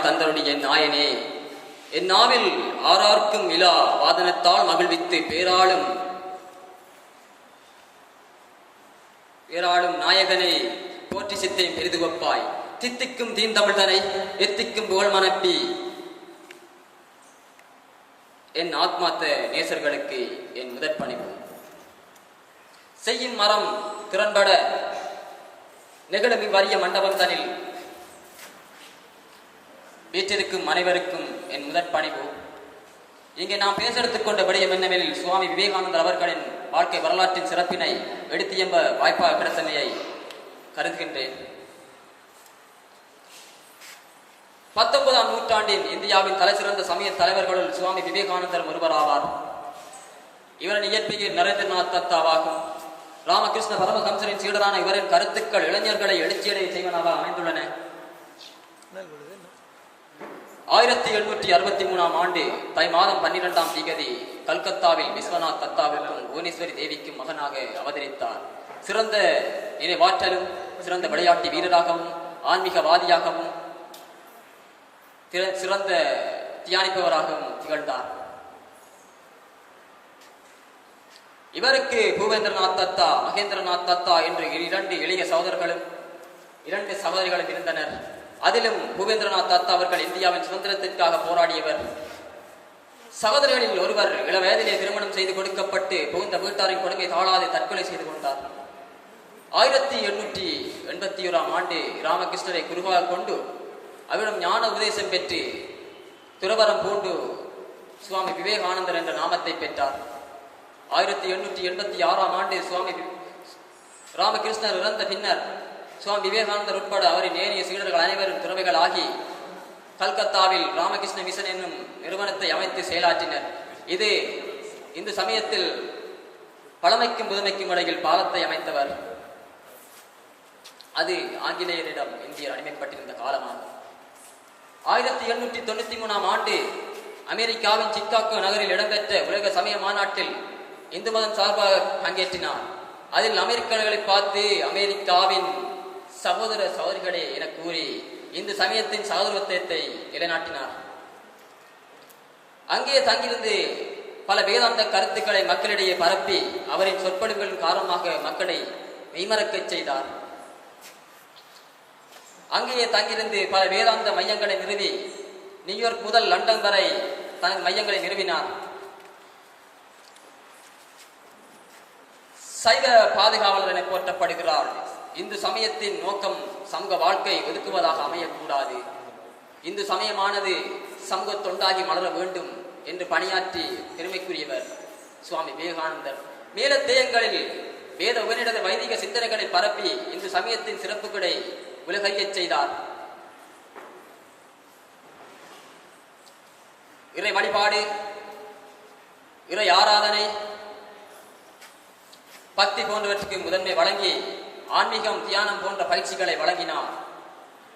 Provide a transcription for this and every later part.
தந்தருடைய நாயனே, என் நாவில் ஆரார்க்கும் இலா வாதனத்தால் மகிழ்வித்து பேராளும் நாயகனை போற்றி சித்தை பெரிது வைப்பாய். தித்திக்கும் தீந்தமிழ்தனை எத்திக்கும் புகழ் மனப்பி என் ஆத்மாத்த நேசர்களுக்கு என் முதற் பணிவு. செய்யும் மரம் திறன்பட நெகழமி வறிய மண்டபம் தனில் வீற்றிருக்கும் அனைவருக்கும் என் முதற் பணிவு. இங்கே நாம் பேச எடுத்துக்கொண்ட விடயம் என்னவெனில், சுவாமி விவேகானந்தர் அவர்களின் வாழ்க்கை வரலாற்றின் சிறப்பினை எடுத்து எம்ப வாய்ப்பாக கிடைத்தமையை கருதுகின்றேன். 19ஆம் நூற்றாண்டின் இந்தியாவின் தலைசிறந்த சமய தலைவர்களுள் சுவாமி விவேகானந்தர் ஒருவராவார். இவரின் இயற்பெயர் நரேந்திரநாத் தத்தாவாகும். ராமகிருஷ்ண பரமஹம்சரின் சீடரான இவரின் கருத்துக்கள் இளைஞர்களை எழுச்சியடைய செய்வனவாக அமைந்துள்ளன. 1863ஆம் ஆண்டு தை மாதம் 12ஆம் தேதி கல்கத்தாவில் விஸ்வநாத் தத்தாவுக்கும் புவனேஸ்வரி தேவிக்கும் மகனாக அவதரித்தார். சிறந்த நினைவாற்றலும் சிறந்த விளையாட்டு வீரராகவும் ஆன்மீகவாதியாகவும் சிறந்த தியானிப்பவராகவும் திகழ்ந்தார். இவருக்கு பூபேந்திரநாத் தத்தா, மகேந்திரநாத் தத்தா என்று இரண்டு இளைய சகோதரிகளும் இருந்தனர். அதிலும் பூபேந்திரநாத் தத்தா அவர்கள் இந்தியாவின் சுதந்திரத்திற்காக போராடியவர். சகோதரிகளில் ஒருவர் இளவயதிலே திருமணம் செய்து கொடுக்கப்பட்டு புகுந்த வீட்டாரின் கொடுமை தாழாது தற்கொலை செய்து கொண்டார். 1881ஆம் ஆண்டு ராமகிருஷ்ணரை குருவாக கொண்டு அவரிடம் ஞான உபதேசம் பெற்று துறவரம் பூண்டு சுவாமி விவேகானந்தர் என்ற நாமத்தை பெற்றார். 1886ஆம் ஆண்டு சுவாமி ராமகிருஷ்ணர் இறந்த பின்னர் சுவாமி விவேகானந்தர் உட்பட அவரின் ஏனைய சீடர்கள் அனைவரும் துறவிகள் ஆகி கல்கத்தாவில் ராமகிருஷ்ண மிஷன் என்னும் நிறுவனத்தை அமைத்து செயலாற்றினர். இது இந்த சமயத்தில் பழமைக்கும் புதுமைக்கும் இடையில் பாலத்தை அமைத்தவர். அது ஆங்கிலேயரிடம் இந்தியர் அடிமைப்பட்டிருந்த காலமாகும். 1893ஆம் ஆண்டு அமெரிக்காவின் சிக்காகோ நகரில் இடம்பெற்ற உலக சமய மாநாட்டில் இந்து மதம் சார்பாக பங்கேற்றினார். அதில் அமெரிக்கர்களை பார்த்து அமெரிக்காவின் சகோதர சகோதரிகளே என கூறி இந்து சமயத்தின் சகோதரத்துவத்தை நிலைநாட்டினார். அங்கே தங்கியிருந்து பல வேதாந்த கருத்துக்களை மக்களிடையே பரப்பி அவரின் சொற்பொழிவுகளின் காரணமாக மக்களை மெய்மறக்கச் செய்தார். அங்கேயே தங்கியிருந்து பல வேதாந்த மையங்களை நிறுவி நியூயார்க் முதல் லண்டன் வரை தனது மையங்களை நிறுவினார். சைவ பாதுகாவலர் என போற்றப்படுகிறார். இந்து சமயத்தின் நோக்கம் சமூக வாழ்க்கை ஒதுக்குவதாக அமையக்கூடாது. இந்து சமயமானது சமூக தொண்டாகி மலர வேண்டும் என்று பணியாற்றி பெருமைக்குரியவர் சுவாமி விவேகானந்தர். மேலத்தேயங்களில் வேத உபநிடத வைதிக சிந்தனைகளை பரப்பி இந்து சமயத்தின் சிறப்புகளை உலகறியச் செய்தார். இறை வழிபாடு, இறை ஆராதனை, பக்தி போன்றவற்றுக்கு முதன்மை வழங்கி ஆன்மீகம், தியானம் போன்ற பயிற்சிகளை வழங்கினார்.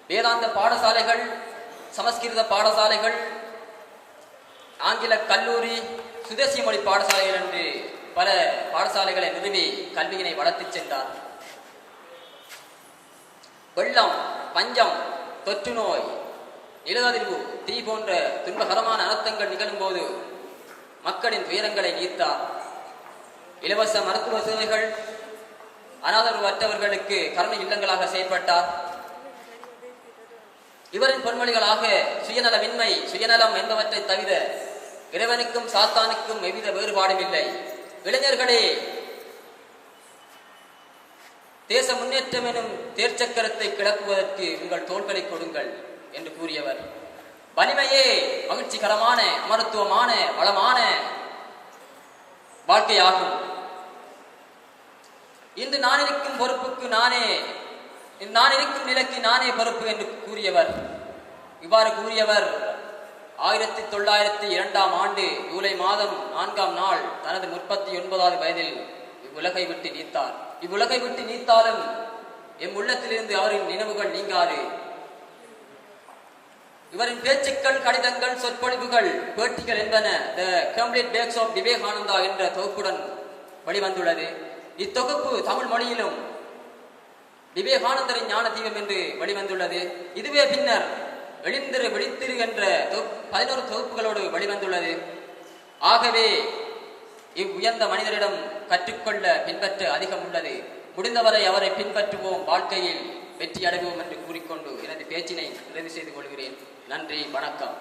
வேதாந்த பாடசாலைகள், சமஸ்கிருத பாடசாலைகள், ஆங்கில கல்லூரி, சுதேசி மொழி பாடசாலைகள் என்று பல பாடசாலைகளை நிறுவி கல்வியினை வளர்த்துச் சென்றார். வெள்ளம், பஞ்சம், தொற்று நோய், நிலஅதிர்வு, தீ போன்ற துன்பகரமான அனர்த்தங்கள் நிகழும் போது மக்களின் துயரங்களை நீத்தார். இலவச மருத்துவ சேவைகள், அனாதரவற்றவர்களுக்கு கருணை இல்லங்களாக செயல்பட்டார். இவரின் பொன்மொழிகளாக சுயநலமின்மை, சுயநலம் என்பவற்றை தவிர இறைவனுக்கும் சாத்தானுக்கும் எவ்வித வேறுபாடும் இல்லை. இளைஞர்களே, தேச முன்னேற்றம் எனும் தேர்ச்சக்கரத்தை கிளப்புவதற்கு உங்கள் தோள்களை கொடுங்கள் என்று கூறியவர். வலிமையே மகிழ்ச்சிகரமான, அமரத்துவமான, வளமான வாழ்க்கையாகும். இன்று நான் இருக்கும் பொறுப்புக்கு நான் இருக்கும் நிலைக்கு நானே பொறுப்பு என்று கூறியவர். இவ்வாறு கூறியவர் 1902ஆம் ஆண்டு ஜூலை மாதம் 4ஆம் நாள் தனது 39வது வயதில் இவ்வுலகை விட்டு நீத்தார். இவ்வுலகை விட்டு நீத்தாலும் எம் உள்ளத்திலிருந்து அவரின் நினைவுகள் நீங்காது. இவரின் பேச்சுக்கள், கடிதங்கள், சொற்பொழிவுகள், பேட்டிகள் என்பன the complete works of Vivekananda என்ற தொகுப்புடன் வெளிவந்துள்ளது. இத்தொகுப்பு தமிழ் மொழியிலும் விவேகானந்தரின் ஞான தீபம் என்று வெளிவந்துள்ளது. இதுவே பின்னர் எழுந்திரு விழித்திரு என்ற 11 தொகுப்புகளோடு வெளிவந்துள்ளது. ஆகவே உயர்ந்த மனிதரிடம் கற்றுக்கொள்ள பின்பற்ற அதிகம் உள்ளது. முடிந்தவரை அவரை பின்பற்றுவோம், வாழ்க்கையில் வெற்றி அடைவோம் என்று கூறிக்கொண்டு எனது பேச்சினை நிறைவு செய்து கொள்கிறேன். நன்றி, வணக்கம்.